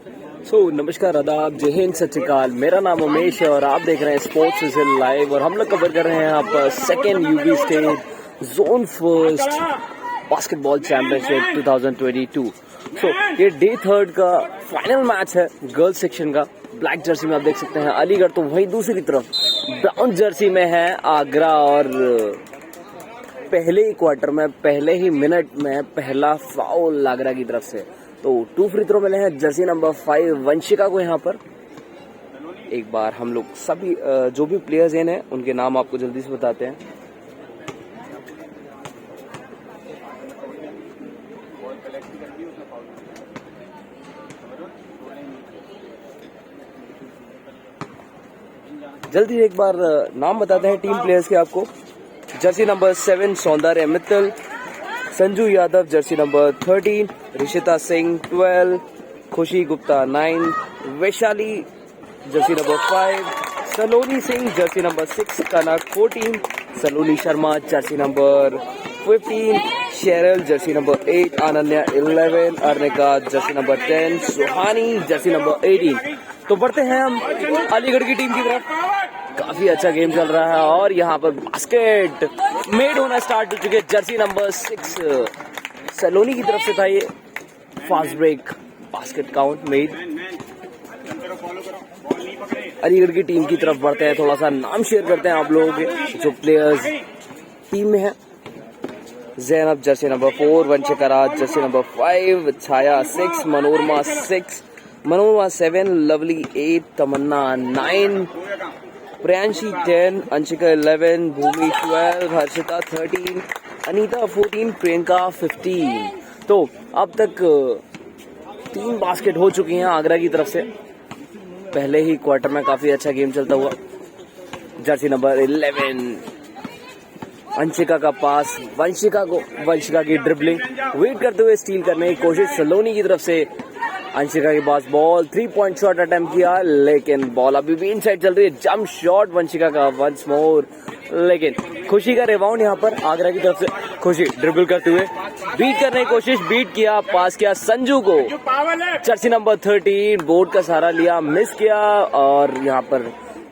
नमस्कार, आदाब, जय हिंद, सत श्री अकाल। मेरा नाम उमेश है और आप देख रहे हैं स्पोर्ट्स विज़न लाइव। और हम लोग कवर कर रहे हैं यहाँ पर second UP state zone first basketball championship 2022। ये डे थर्ड का फाइनल मैच है गर्ल्स सेक्शन का। ब्लैक जर्सी में आप देख सकते हैं अलीगढ़, तो वहीं दूसरी तरफ ब्राउन जर्सी में है आगरा। और पहले ही क्वार्टर में, पहले ही मिनट में पहला फाउल आगरा की तरफ से। तो 2 फ्री थ्रो मिले हैं जर्सी नंबर 5 वंशिका को। यहाँ पर एक बार हम लोग सभी जो भी प्लेयर्स हैं उनके नाम आपको जल्दी से बताते हैं। जल्दी एक बार नाम बताते हैं टीम प्लेयर्स के आपको। Jersey number 7 Saundarya Mittal, Sanju Yadav jersey number 13, Rishita Singh 12, Khushi Gupta 9, Vaishali jersey number 5, Saloni Singh jersey number 6, Kanak 14, Saloni Sharma jersey number 15, Cheryl jersey number 8, Ananya 11, Arnika jersey number 10, Suhani jersey number 18। तो बढ़ते हैं हम अलीगढ़ की टीम की तरफ। काफी अच्छा गेम चल रहा है और यहाँ पर बास्केट मेड होना स्टार्ट हो चुके हैं। जर्सी नंबर 6 सलोनी की तरफ से था ये fast break basket count made. Aligarh की टीम की तरफ बढ़ते हैं, थोड़ा सा नाम शेयर करते हैं आप लोगों के जो प्लेयर्स टीम में है। जैनब जर्सी नंबर 4, वंशिका राज जर्सी नंबर 5, छाया 6, मनोरमा 6, मनोरमा 7, लवली 8, तमन्ना 9, प्रियांशी 10, अंशिका 11, भूमि 12, हर्षिता 13, अनीता 14, प्रियंका 15। तो अब तक 3 बास्केट हो चुकी हैं आगरा की तरफ से। पहले ही क्वार्टर में काफी अच्छा गेम चलता हुआ। जर्सी नंबर 11 अंशिका का पास, वंशिका की ड्रिबलिंग, वेट करते हुए स्टील करने की कोशिश सलोनी की तरफ से। अंशिका के पास बॉल, 3 पॉइंट शॉट अटेम्प्ट किया, लेकिन बॉल अभी भी इनसाइड चल रही है। जंप शॉट वंशिका का वंस मोर, लेकिन खुशी का रिबाउंड यहाँ पर आगरा की तरफ से। खुशी ड्रिबल करते हुए बीट करने की कोशिश, बीट किया, पास किया संजू को। जर्सी नंबर 13 बोर्ड का सहारा लिया, मिस किया। और यहाँ पर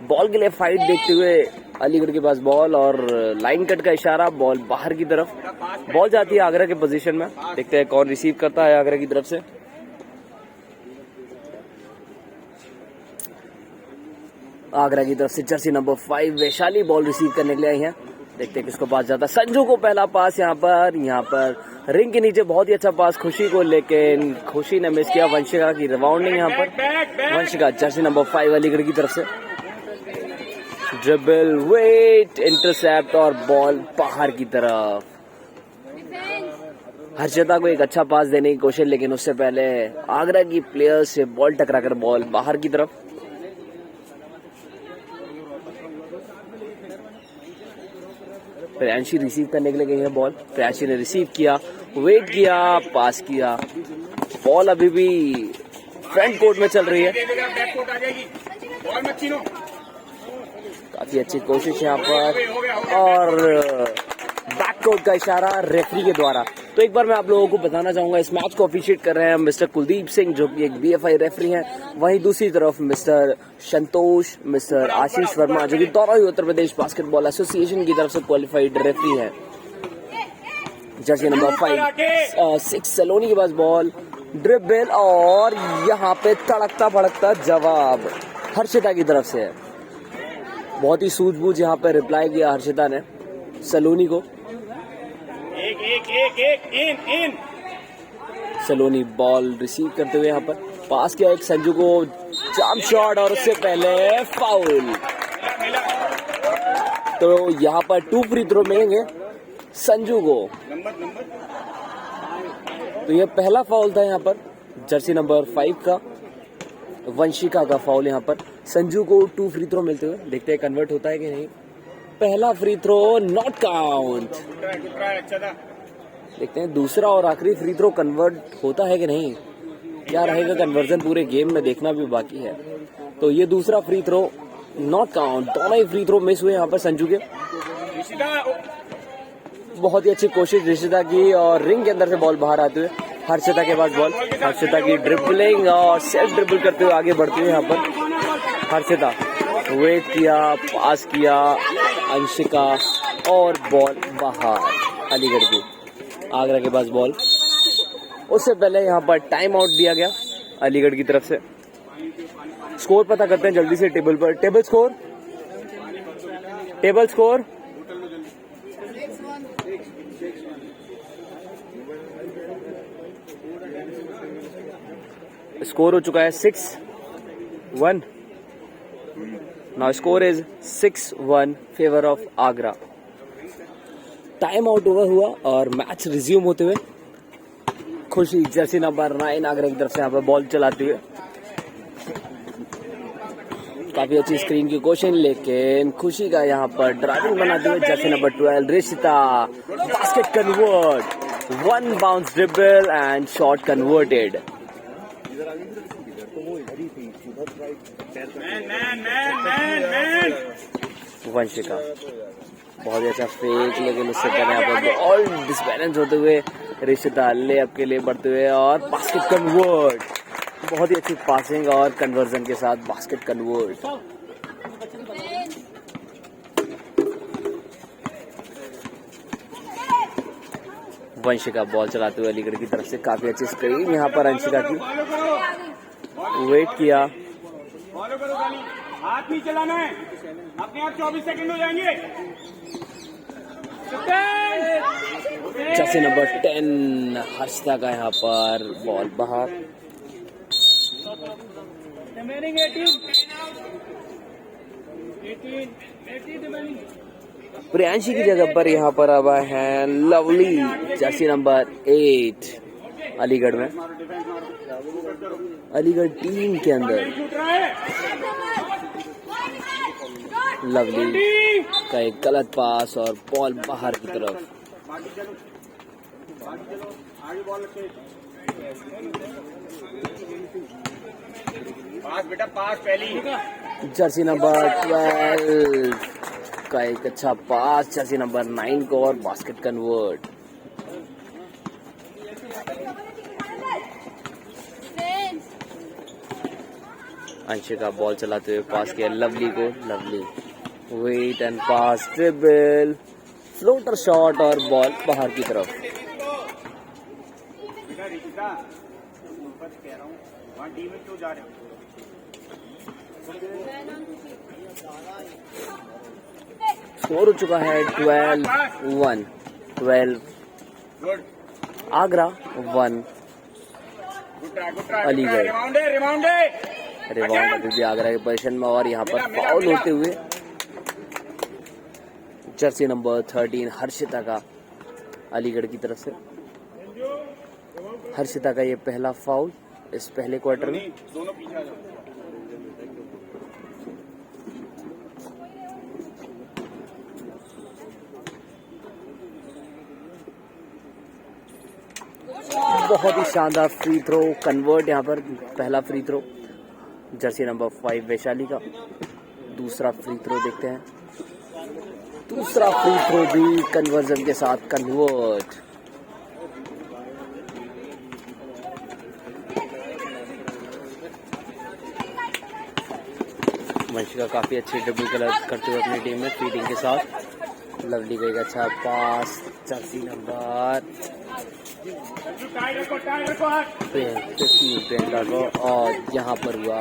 बॉल के लिए फाइट देखते हुए अलीगढ़ के पास बॉल और लाइन कट का इशारा, बॉल बाहर की तरफ। बॉल जाती है आगरा के पोजीशन में। देखते हैं कौन रिसीव करता है आगरा की तरफ से। आगरा की तरफ से Jersey number 5 Vaishali ball receive करने के लिए आई है। देखते हैं किसको पास जाता है। संजू को पहला पास यहाँ पर रिंग के नीचे बहुत ही अच्छा पास खुशी को, लेकिन खुशी ने मिस किया। वंशिका की रिबाउंडिंग यहाँ पर। वंशिका जर्सी नंबर 5 अलीगढ़ की तरफ से। ड्रिबल, वेट, इंटरसेप्ट और बॉल बाहर की तरफ। हर्षिता को एक अच्छा पास देने की कोशिश, लेकिन उससे पहले आगरा की प्लेयर से बॉल टकराकर बॉल बाहर की तरफ। प्रियांशी रिसीव करने के लिए गई है बॉल। प्रियांशी ने रिसीव किया, वेट किया, पास किया। बॉल अभी भी फ्रंट कोर्ट में चल रही है। काफी अच्छी कोशिश यहाँ पर और बैक कोर्ट का इशारा रेफरी के द्वारा। तो एक बार मैं आप लोगों को बताना चाहूंगा, इस मैच को ऑफिशिएट कर रहे हैं मिस्टर कुलदीप सिंह जो कि एक बीएफआई रेफरी हैं। वहीं दूसरी तरफ मिस्टर संतोष, मिस्टर आशीष वर्मा जो कि दौराई उत्तर प्रदेश बास्केटबॉल एसोसिएशन की तरफ से क्वालिफाइड रेफरी हैं। जर्सी नंबर 5 6 सलोनी के पास बॉल, ड्रिबल और यहाँ पे तड़कता भड़कता जवाब हर्षिता की तरफ से है। बहुत ही सूझबूझ यहाँ पे रिप्लाई किया हर्षिता ने सलोनी को। एक सलोनी बॉल रिसीव करते हुए यहाँ पर पास किया एक संजू को, जंप शॉट और उससे पहले फाउल। तो यहाँ पर 2 फ्री थ्रो मिलेंगे संजू को। तो यह पहला फाउल था यहाँ पर जर्सी नंबर 5 का, वंशिका का फाउल। यहाँ पर संजू को 2 फ्री थ्रो मिलते हुए, देखते हैं कन्वर्ट होता है कि नहीं। पहला फ्री थ्रो नॉट काउंट। देखते हैं दूसरा और आखिरी फ्री थ्रो कन्वर्ट होता है कि नहीं। क्या रहेगा कन्वर्जन पूरे गेम में देखना भी बाकी है। तो ये दूसरा फ्री थ्रो नॉट काउंट। दोनों ही फ्री थ्रो मिस हुए यहाँ पर संजू के। बहुत ही अच्छी कोशिश ऋषिता की और रिंग के अंदर से बॉल बाहर आते हुए हर्षिता के पास बॉल, हर्षिता की ड्रिबलिंग और सेल्फ ड्रिबल करते हुए आगे बढ़ती है यहाँ पर हर्षिता। वेट किया, पास किया अंशिका और बॉल बाहर अलीगढ़ की। आगरा के पास बॉल, उससे पहले यहाँ पर टाइम आउट दिया गया अलीगढ़ की तरफ से। स्कोर पता करते हैं जल्दी से टेबल पर। टेबल स्कोर स्कोर हो चुका है 6-1। Now score is 6-1 favour of Agra. Time out over हुआ और मैच रिज्यूम होते हुए खुशी जर्सी नंबर 9 आगरा की तरफ से यहाँ पर बॉल चलाती हुए। काफी अच्छी स्क्रीन की कोशिश, लेकिन खुशी का यहाँ पर ड्राइविंग बनाते हुए jersey number 12 Rishita. Basket convert, 1 bounce dribble and shot converted. Vanshika बहुत ही अच्छा फेक, लेकिन उससे पहले यहाँ पर बॉल डिसबैलेंस होते हुए रिशिता ले अप के लिए बढ़ते हुए और बास्केट कन्वर्ट। बहुत ही अच्छी पासिंग और कन्वर्जन के साथ बास्केट कन्वर्ट। वंशिका बॉल चलाते हुए अलीगढ़ की तरफ से। काफी अच्छी स्क्रीन यहाँ पर अंशिका की। वेट किया, हाथ नहीं चलाना है, अपने आप 24 सेकंड हो जाएंगे। जर्सी नंबर 10 हर्षिता का यहाँ पर बॉल बाहर। प्रियांशी की जगह पर यहाँ पर अब है लवली, जर्सी नंबर 8 अलीगढ़ में। अलीगढ़ टीम के अंदर लवली का एक गलत पास और बॉल बाहर की तरफ। पास बेटा, पास पहली। जर्सी नंबर 12 का एक अच्छा पास जर्सी नंबर 9 को और बास्केट कन्वर्ट। अंशिका बॉल चलाते हुए पास किया लवली को। Lovely wait and pass, dribble, floater shot और बॉल बाहर की तरफ। स्कोर हो चुका है 12-1। 12 आगरा 1 अलीगढ़। रिबाउंड अभी भी आगरा के पोजीशन में और यहाँ पर फाउल होते हुए जर्सी नंबर 13 हर्षिता का अलीगढ़ की तरफ से। हर्षिता का ये पहला फाउल इस पहले क्वार्टर में। बहुत ही शानदार फ्री थ्रो कन्वर्ट यहाँ पर। पहला free throw jersey number 5 Vaishali का। दूसरा फ्री थ्रो देखते हैं। दूसरा फ्री थ्रो भी कन्वर्जन के साथ कन्वर्ट। वंशिका काफी अच्छी ड्रिबल करते हुए अपनी टीम में फीडिंग के साथ। लवली का एक अच्छा पास जर्सी नंबर 15 को और यहाँ पर हुआ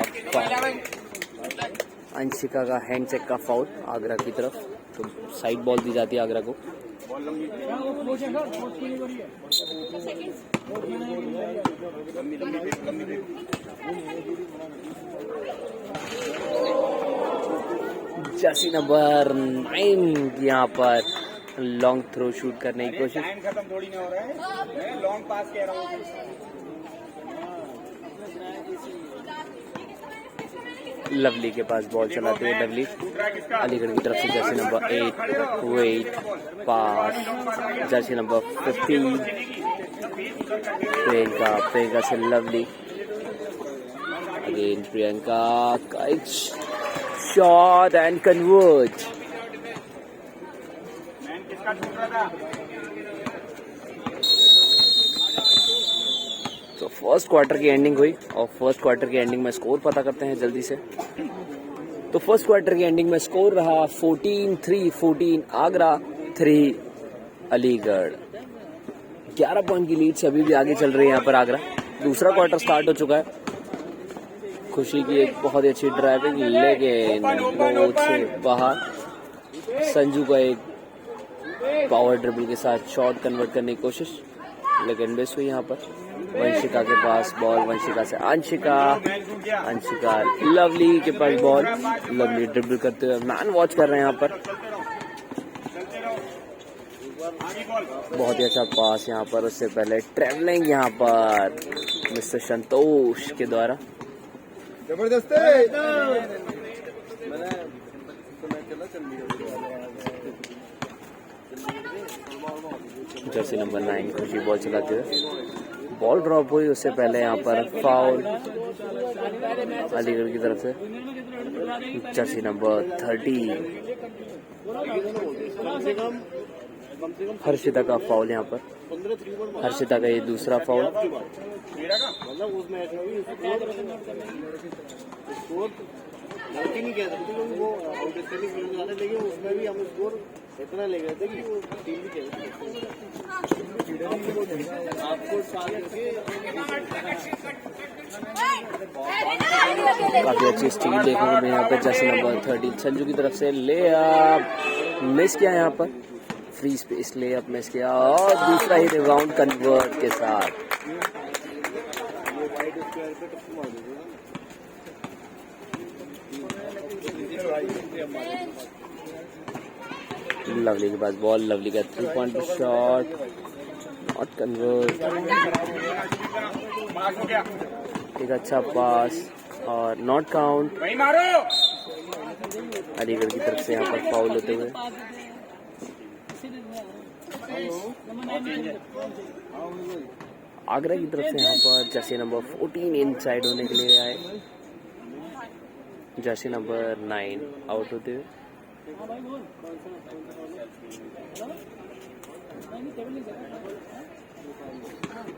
अंशिका का हैंड चेक का फाउल आगरा की तरफ। तो साइड बॉल दी जाती है आगरा को। जर्सी नंबर 9 यहाँ पर लॉन्ग थ्रो शूट करने की कोशिश। खत्म थोड़ी ना हो रहा है, मैं लॉन्ग पास कह रहा हूँ। लवली के पास बॉल चलाते हुए लवली अलीगढ़ की तरफ से जर्सी नंबर 8 वेट पास जर्सी नंबर 15 प्रियंका से लवली। अगेन प्रियंका का एक shot and convert. First quarter की एंडिंग हुई और फर्स्ट क्वार्टर की एंडिंग में स्कोर पता करते हैं जल्दी से। तो फर्स्ट क्वार्टर की एंडिंग में स्कोर रहा 14-3, 14 आगरा 3 अलीगढ़। 11 पॉइंट की लीड से अभी भी आगे चल रही है यहाँ पर आगरा। दूसरा क्वार्टर स्टार्ट हो चुका है। खुशी की एक बहुत ही अच्छी ड्राइविंग, लेकिन बहुत से बाहर। संजू का एक पावर ड्रिबल के साथ शॉट कन्वर्ट करने की कोशिश, लेकिन मिस हुई यहाँ पर। वंशिका के पास बॉल, वंशिका से अंशिका, अंशिका लवली के पास बॉल, लवली ड्रिबल करते हुए मैन वॉच कर रहे हैं यहाँ पर। बहुत ही अच्छा पास यहाँ पर, उससे पहले ट्रेवलिंग यहाँ पर मिस्टर संतोष के द्वारा। जबरदस्त जर्सी नंबर 9 खुशी बॉल चलाते हुए, बॉल ड्रॉप हुई, उससे पहले यहाँ पर फाउल अलीगढ़ की तरफ से। जर्सी नंबर 30 हर्षिता का फाउल यहाँ पर, हर्षिता का ये दूसरा फाउल। नहीं कह सकते क्योंकि वो लेकिन उसमें भी हम स्कोर इतना ले गए थे कि वो टीम भी खेल काफी अच्छी स्टील देखने को मिली यहाँ पे। जर्सी नंबर 13 संजू की तरफ से ले अप मिस किया यहाँ पर, फ्री स्पेस ले अप मिस किया और दूसरा ही रिबाउंड कन्वर्ट के साथ। लवली के पास बॉल, लवली का 3 पॉइंट शॉट नॉट कन्वर्ट। एक अच्छा पास और नॉट काउंट। अलीगढ़ की तरफ से यहाँ पर फाउल होते हुए। आगरा की तरफ से यहाँ पर जर्सी नंबर 14 इनसाइड होने के लिए आए। जर्सी नंबर 9 आउट होते हुए।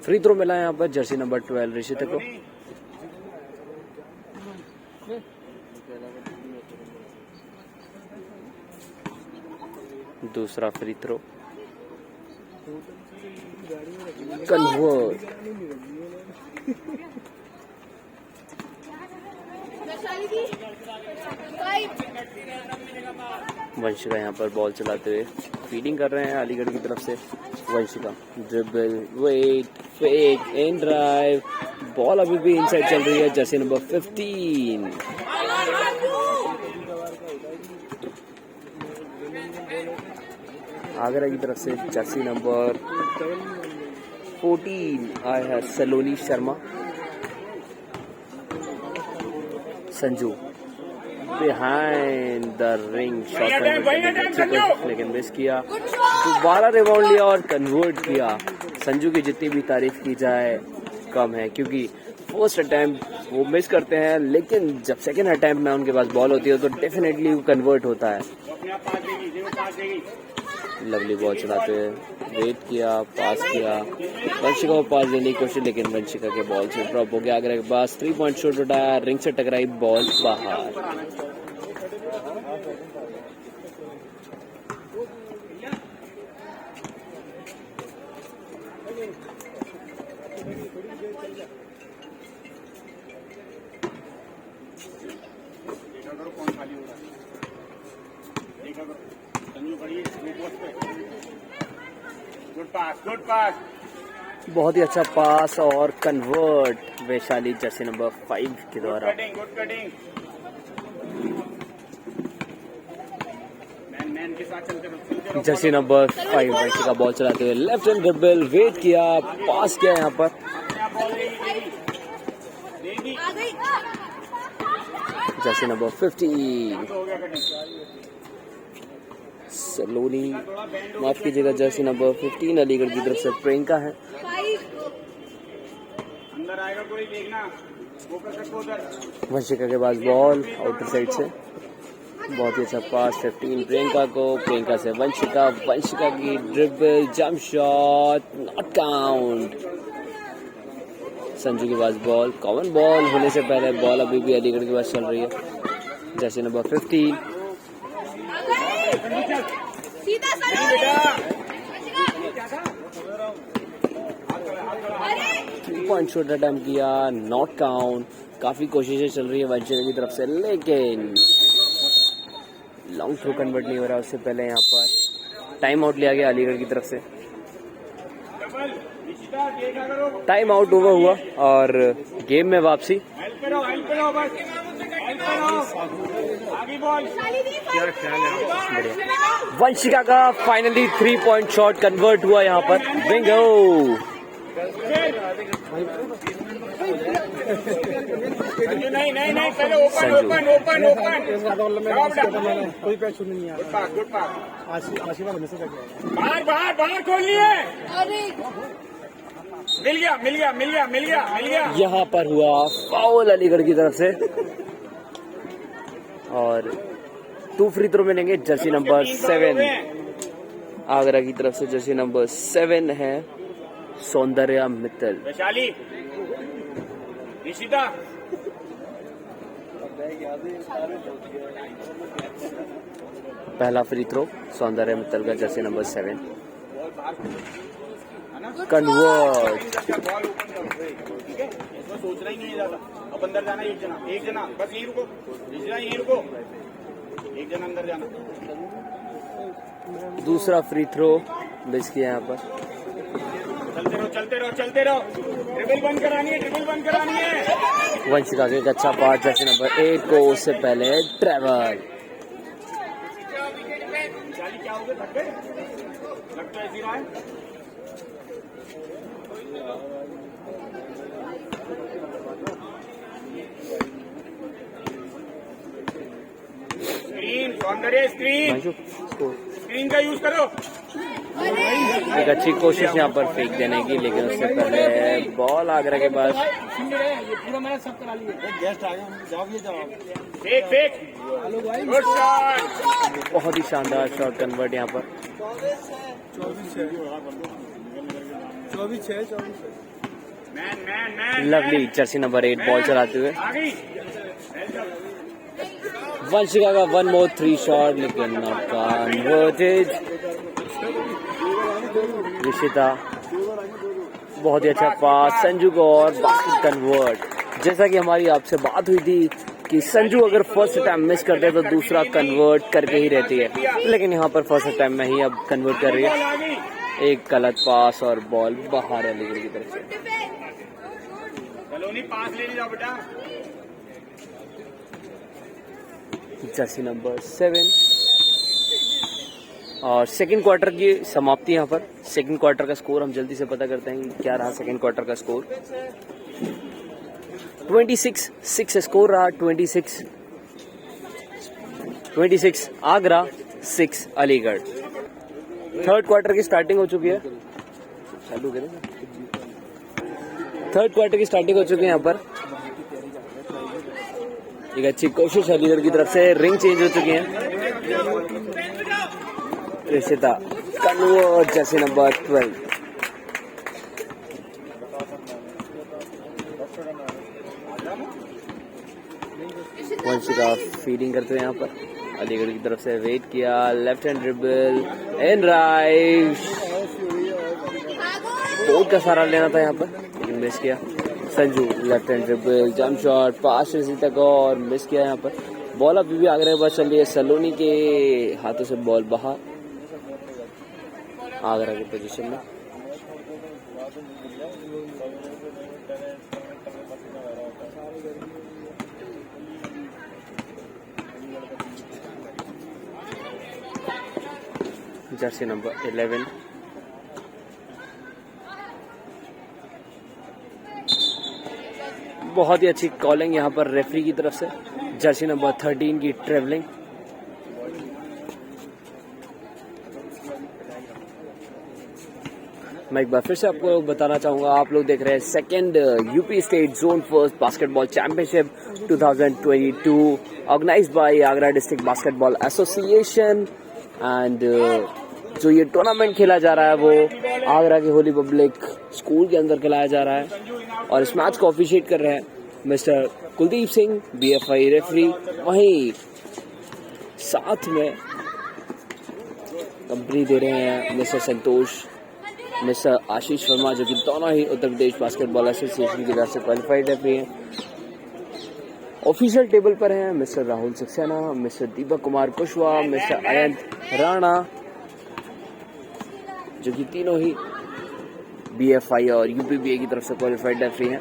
फ्री थ्रो मिला यहाँ पर जर्सी नंबर 12 ऋषिता को। दूसरा फ्री थ्रो कन्वर्ट। वंशिका यहाँ पर बॉल चलाते हुए फीडिंग कर रहे हैं अलीगढ़ की तरफ से। Vanshika dribble, wait, fake, in drive, ball अभी भी इनसाइड चल रही है। जर्सी नंबर 15 आगरा की तरफ से जर्सी नंबर 14 आया है Saloni Sharma. Sanju behind the ring shot लेकिन मिस किया। दोबारा रिबाउंड लिया और कन्वर्ट किया। संजू की जितनी भी तारीफ की जाए कम है, क्योंकि फर्स्ट अटैम्प्ट वो मिस करते हैं, लेकिन जब सेकंड अटैम्प्ट में उनके पास बॉल होती है तो डेफिनेटली वो कन्वर्ट होता है। लवली बॉल चलाते हुए वेट किया, पास किया, वंशिका को पास देने की कोशिश, लेकिन वंशिका के बॉल से ड्रॉप हो गया। आगरा के पास 3 पॉइंट शॉट उठाया, रिंग से टकराई, बॉल बाहर। गुड पास। बहुत ही अच्छा पास और कन्वर्ट वैशाली जर्सी नंबर 5 के द्वारा। Good cutting. मैन के साथ चलते जर्सी नंबर 5 वंशी का बॉल चलाते हुए लेफ्ट हैंड ड्रिबल, वेट किया, पास किया यहाँ पर। जर्सी नंबर 15 सलोनी, माफ कीजिएगा, जर्सी नंबर 15 अलीगढ़ की तरफ से प्रियंका है। अंदर आएगा कोई देखना, फोकस रखो उधर। वंशिका के पास बॉल आउटर साइड से, बहुत ही अच्छा पास 15 प्रियंका को, प्रियंका से वंशिका, वंशिका की dribble, jump shot, not count. Sanju के पास बॉल, कॉमन बॉल होने से पहले बॉल अभी भी अलीगढ़ के पास चल रही है। जर्सी नंबर 15 3 शॉट अटेम्प्ट किया, नॉट काउंट। काफी कोशिशें चल रही है वंशिका की तरफ से, लेकिन लॉन्ग थ्रो कन्वर्ट नहीं हो रहा। उससे पहले यहाँ पर टाइम आउट लिया गया अलीगढ़ की तरफ से। टाइम आउट ओवर हुआ और गेम में वापसी। हेल्प करो बस, हेल्प करो, आगे बॉल। वंशिका का फाइनली 3 पॉइंट शॉट कन्वर्ट हुआ यहाँ पर। बिंगो। नहीं पहले ओपन कोई पैच नहीं है। गुड पास आशीर्वाद में से बाहर खोलिए। मिल गया। यहाँ पर हुआ फाउल अलीगढ़ की तरफ से और 2 फ्री थ्रो मिलेंगे जर्सी नंबर 7 आगरा की तरफ से। जर्सी नंबर 7 है सौंदर्या मित्तल। वैशाली, निशिता, पहला फ्री थ्रो सौंदर्या मित्तल का, Jersey number 7 convert. Ball open करो, ठीक है? इसमें सोचना ही नहीं है ज्यादा। अब अंदर जाना एक जना बस, यही रुको, एक जना अंदर जाना। दूसरा फ्री थ्रो मिस किया यहाँ पर। चलते रहो। ट्रिबल बंद करानी है। वंशिका के एक अच्छा पार्ट जर्सी नंबर 8 को, उससे पहले ट्रेवल। क्या हो गया, थक गए? लगता है ऐसी रहा है। स्क्रीन का यूज करो। एक अच्छी कोशिश यहाँ पर फेंक देने की, लेकिन उससे पहले बॉल आगरा के पास। पूरा मैच सब करा लिए। गेस्ट आ गए, जवाब। Fake good shot. बहुत ही शानदार शॉट कन्वर्ट यहाँ पर। 24-6 man lovely Jersey number 8 ball चलाते हुए। आ गई। वंशिका का 1 मोर 3 शॉट, लेकिन नॉट कन्वर्टेड। ऋषिता, बहुत ही अच्छा पास संजू को और बास्केट कन्वर्ट। जैसा कि हमारी आपसे बात हुई थी कि संजू अगर फर्स्ट अटैम्प्ट मिस करते हैं तो दूसरा कन्वर्ट करके ही रहती है, लेकिन यहाँ पर फर्स्ट अटैम्प्ट में ही अब कन्वर्ट कर रही है। एक गलत पास और बॉल बाहर है अलीगढ़ की तरफ से। कलोनी पास ले जाओ बेटा। जर्सी नंबर 7 और सेकंड क्वार्टर की समाप्ति यहाँ पर। सेकंड क्वार्टर का स्कोर हम जल्दी से पता करते हैं क्या रहा सेकंड क्वार्टर का स्कोर। 26-6 स्कोर रहा। 26 आगरा, 6 अलीगढ़। थर्ड क्वार्टर की स्टार्टिंग हो चुकी है। चालू करें। थर्ड क्वार्टर की स्टार्टिंग हो चुकी है यहाँ पर। एक अच्छी कोशिश अलीगढ़ की तरफ से। रिंग चेंज हो चुकी है। Rishita convert Jersey number 12। Vanshika feeding करते हुए यहाँ पर अलीगढ़ की तरफ से वेट किया। Left hand dribble and right. Board का सहारा लेना था यहाँ पर, लेकिन मिस किया। Sanju left hand dribble, jump shot, pass Rishita को और मिस किया यहाँ पर। बॉल अभी भी आगरा के पास चल रही है। सलोनी के हाथों से बॉल बाहर आगरा की पोजीशन में। जर्सी नंबर 11 बहुत ही अच्छी कॉलिंग यहाँ पर रेफरी की तरफ से। जर्सी नंबर 13 की ट्रेवलिंग। मैं एक बार फिर से आपको बताना चाहूंगा, आप लोग देख रहे हैं second UP state zone first basketball championship 2022 organised by Agra district basketball association. And जो ये टूर्नामेंट खेला जा रहा है वो आगरा के होली पब्लिक स्कूल के अंदर खिलाया जा रहा है। और इस मैच को ऑफिशिएट कर रहे हैं mister Kuldeep Singh, BFI referee. वहीं साथ में कंपनी दे रहे हैं मिस्टर संतोष, मिस्टर आशीष वर्मा, जो कि दोनों ही उत्तर प्रदेश बास्केटबॉल एसोसिएशन की तरफ से क्वालिफाइड रेफरी हैं। ऑफिशियल टेबल पर हैं mister Rahul Saxena, mister Deepak Kumar Kushwaha, mister अयंत Rana, जो कि तीनों ही BFI और UPBA की तरफ से क्वालिफाइड रेफरी हैं।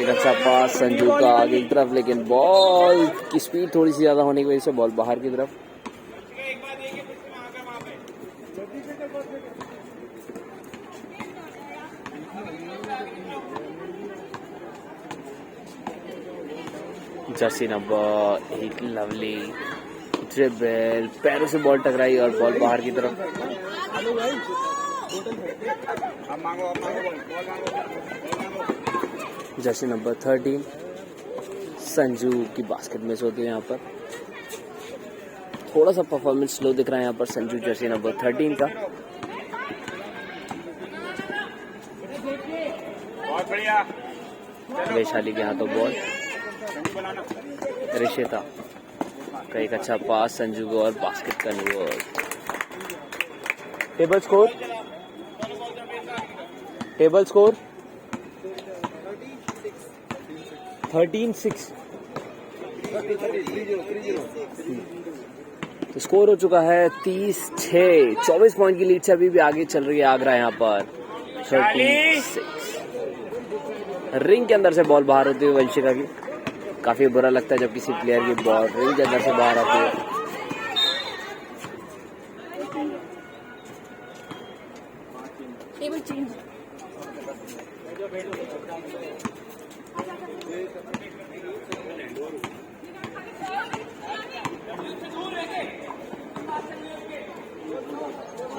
एक अच्छा पास संजू का आगे की तरफ, लेकिन बॉल की स्पीड थोड़ी सी ज्यादा होने की वजह से बॉल बाहर की तरफ। जर्सी नंबर 8 लवली ड्रिबल, पैरों से बॉल टकराई और बॉल बाहर की तरफ। जर्सी नंबर 13 संजू की बास्केट मिस होती है। यहाँ पर थोड़ा सा परफॉर्मेंस स्लो दिख रहा है यहाँ पर संजू जर्सी नंबर 13 का। बहुत बढ़िया। वैशाली के हाथों बॉल, रिशिता का एक अच्छा पास संजू को और बास्केट का कन्वर्ट। Table score 13-6। तो स्कोर हो चुका है 30-6। 24 पॉइंट की लीड से अभी भी आगे चल रही है आगरा यहाँ पर 36। रिंग के अंदर से बॉल बाहर होती है वंशिका की। काफी बुरा लगता है जब किसी प्लेयर की बॉल रिंग के अंदर से बाहर आती है।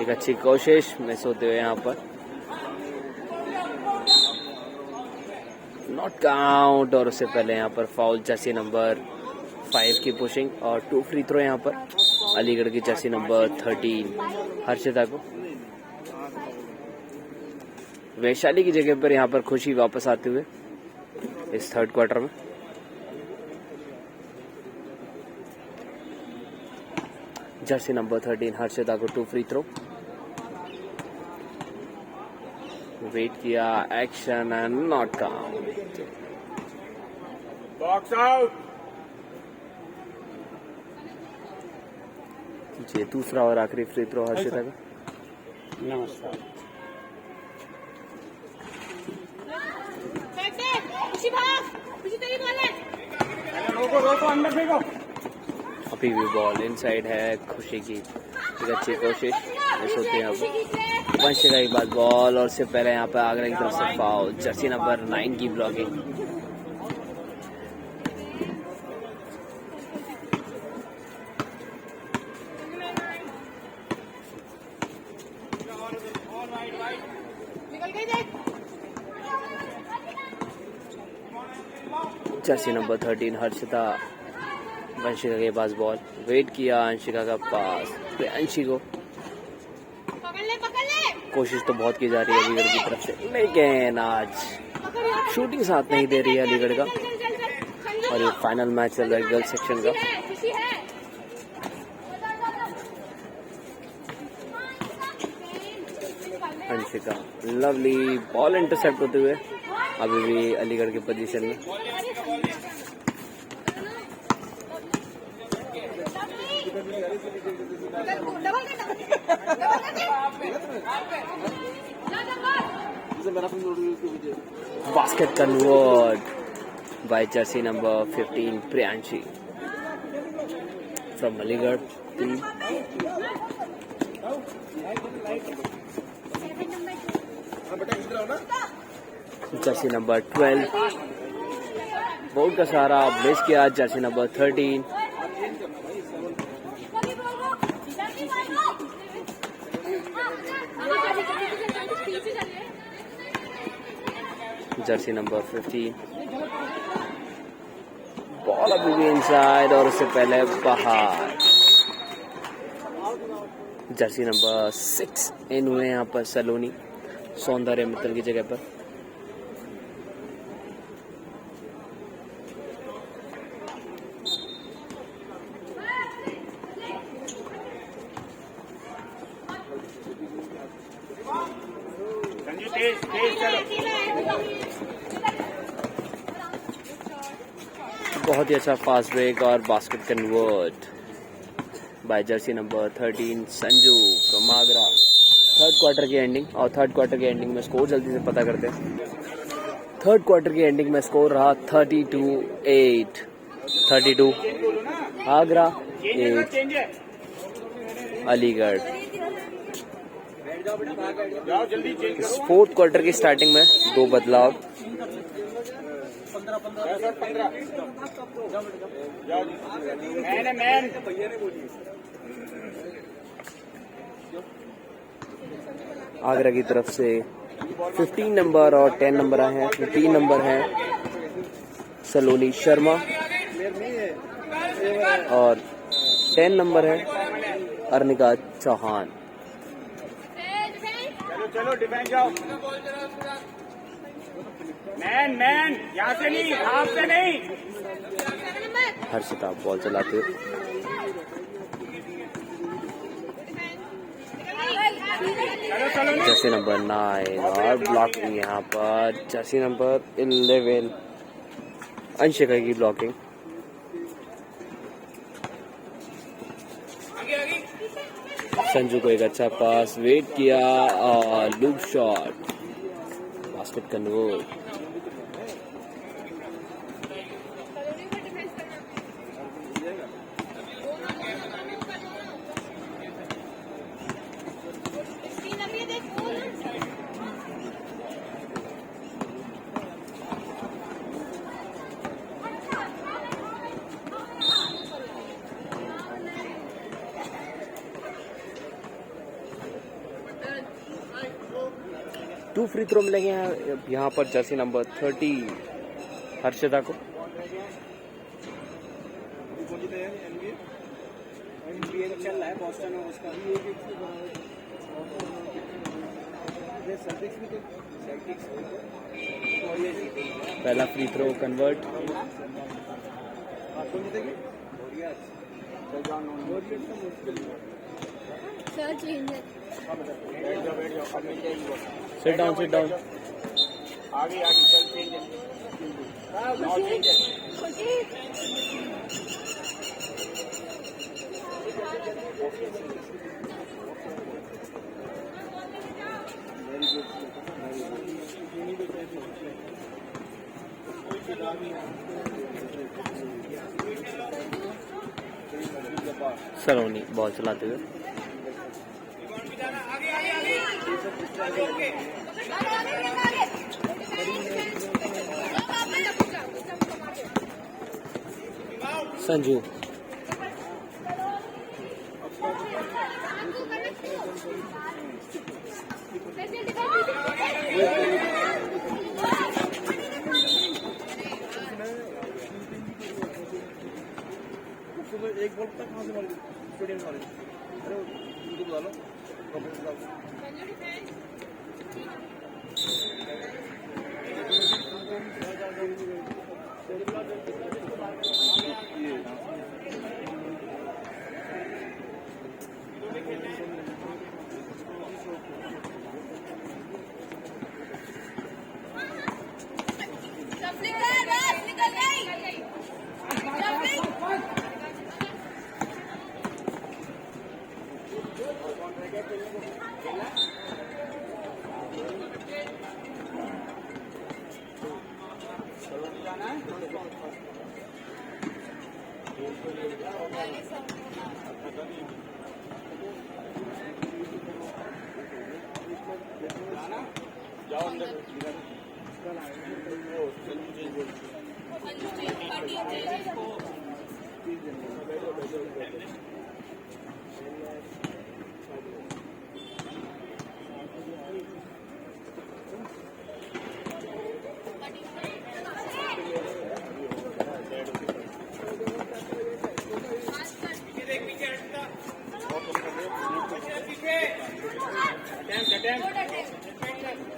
एक अच्छी कोशिश मिस होते हुए यहाँ पर नॉट काउंट, और उससे पहले यहाँ पर फाउल जर्सी नंबर 5 की पुशिंग और 2 फ्री थ्रो यहाँ पर अलीगढ़ की जर्सी नंबर 13 हर्षिता को। वैशाली की जगह पर यहाँ पर खुशी वापस आते हुए इस थर्ड क्वार्टर में। जर्सी नंबर 13 हर्षिता को 2 फ्री थ्रो, वेट किया, action and not count. Box out. जी दूसरा और आखिरी फ्री थ्रो हर्षिता का। नमस्कार। रोको अंदर फेंको। अभी भी बॉल इनसाइड है खुशी की, एक अच्छी कोशिश मिस होती है। अब वंशिका के बाद बॉल और उससे पहले यहाँ पर आगरा की तरफ से फाउल जर्सी नंबर 9 की blocking. Jersey number 13 Harshita, Vanshika के पास बॉल, वेट किया, अंशिका का पास अंशी को। कोशिश तो बहुत की जा रही है अलीगढ़ की तरफ से, लेकिन आज शूटिंग साथ नहीं दे रही है अलीगढ़ का। और ये फाइनल मैच चल रहा है गर्ल्स सेक्शन का। अंशिका लवली बॉल इंटरसेप्ट होते हुए अभी भी अलीगढ़ की पोजीशन में। Basket convert by jersey number 15 Priyanshi from Aligarh team. Jersey number 12 board का सहारा ब्लेस किया jersey number 13। Jersey number 15 ball अभी भी इनसाइड और उससे पहले बाहर। जर्सी नंबर 6 इन हुए यहाँ पर सलोनी सौंदर्य मित्तल की जगह पर। बहुत ही अच्छा फास्ट ब्रेक और basket convert by jersey number 13 Sanju Kamagra. Third quarter की एंडिंग, और थर्ड क्वार्टर की एंडिंग में स्कोर जल्दी से पता करते हैं। थर्ड क्वार्टर की एंडिंग में स्कोर रहा 32-8। 32 आगरा 8 अलीगढ़। जाओ जल्दी चेंज इस फोर्थ क्वार्टर की स्टार्टिंग में दो बदलाव। 15 जाओ मैन आगरा की तरफ से 15 नंबर और 10 नंबर आए हैं। 15 नंबर हैं सलोनी शर्मा और 10 नंबर है अर्निका चौहान। चलो डिफेंस जाओ। मैन यहाँ से नहीं, हाथ से नहीं। हर्षिता बॉल चलाते हुए। जर्सी नंबर 9 और ब्लॉकिंग यहाँ पर जर्सी नंबर 11 अंशिका की ब्लॉकिंग। संजू को एक अच्छा पास वेट किया और loop shot basket convert. Two free throw मिलेंगे यहाँ पर जर्सी नंबर 30 हर्षिता को। चल रहा है बॉस्टन में उसका पहला free throw convert. Sit down आगे चल चेंज सलोनी बॉल चलाते हुए। संजू एक बॉल तक कहाँ से मारी स्टेडियम मारी। अरे उनको बुला लो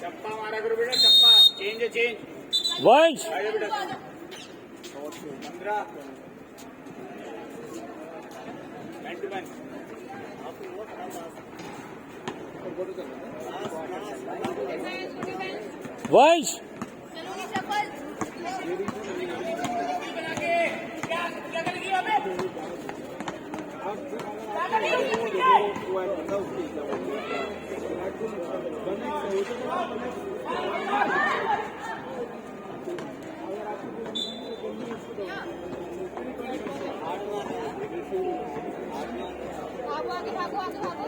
चप्पा मारा करो बेटा, चप्पा चेंज वंश 15 मैन टू मैन वंश भागो आगे भागो आगे भागो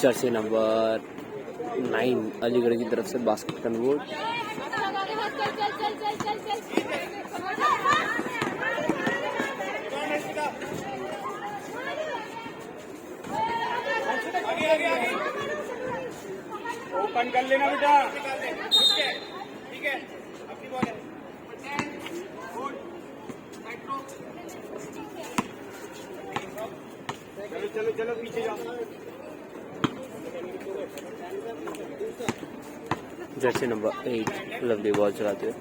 जर्सी नंबर 9 अलीगढ़ की तरफ से बास्केट कन्वर्ट। चल चल चल चल चल चल ओपन कर लेना बेटा। ठीक है अपनी बॉल है। चलो चलो चलो पीछे जाओ। जर्सी नंबर 8 लवली बॉल चलाते हुए।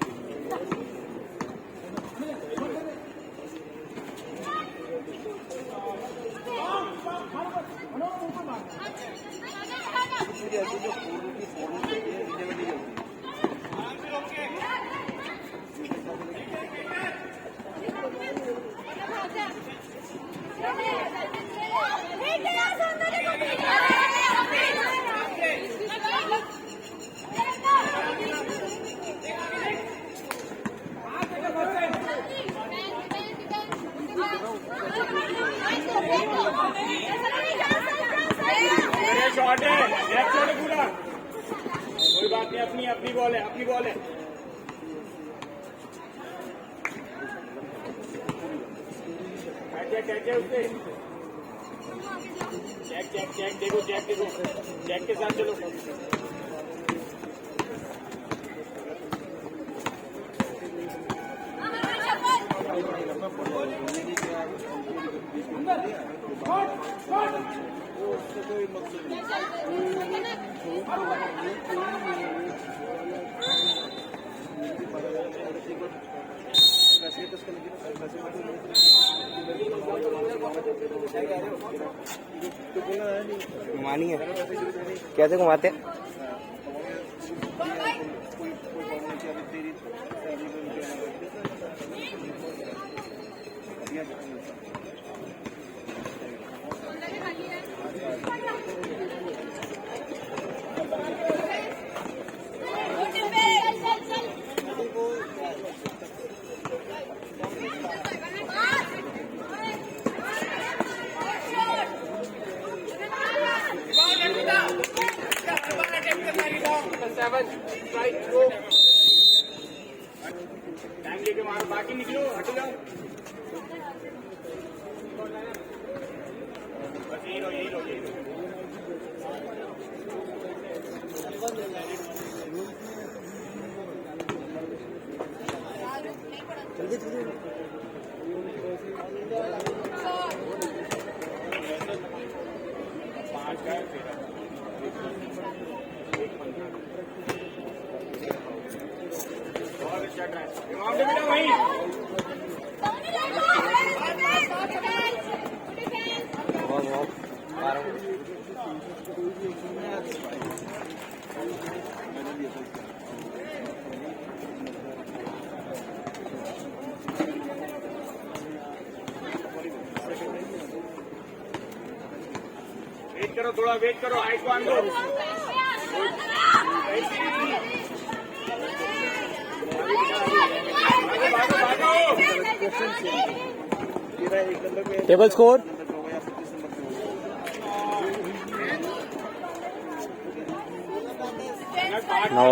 शॉट है, लेफ्ट शॉट है पूरा। कोई बात नहीं, अपनी अपनी बॉल है, अपनी बॉल है। चेक उससे, चेक चेक चेक देखो, चेक देखो, चेक के साथ चलो। घुमानी है, कैसे घुमाते हैं? टाइम लेके मारो, बाकी निकलो, हट जाओ। बस यही लो, यही लो, यही लो। पाँच का है, तेरह। बहुत अच्छा ट्राई, माउंट बेटा वहीं। वेट करो, थोड़ा वेट करो, हाइट को आन दो। Table score now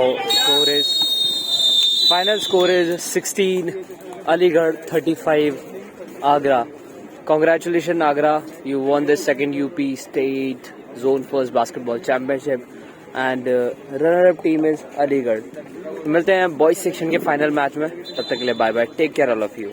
final score is 16 Aligarh 35 Agra. Congratulations Agra, you won the second UP State Zone First Basketball Championship and runner up team is Aligarh. मिलते हैं बॉयज सेक्शन के final match में, तब तक के लिए bye bye, take care all of you.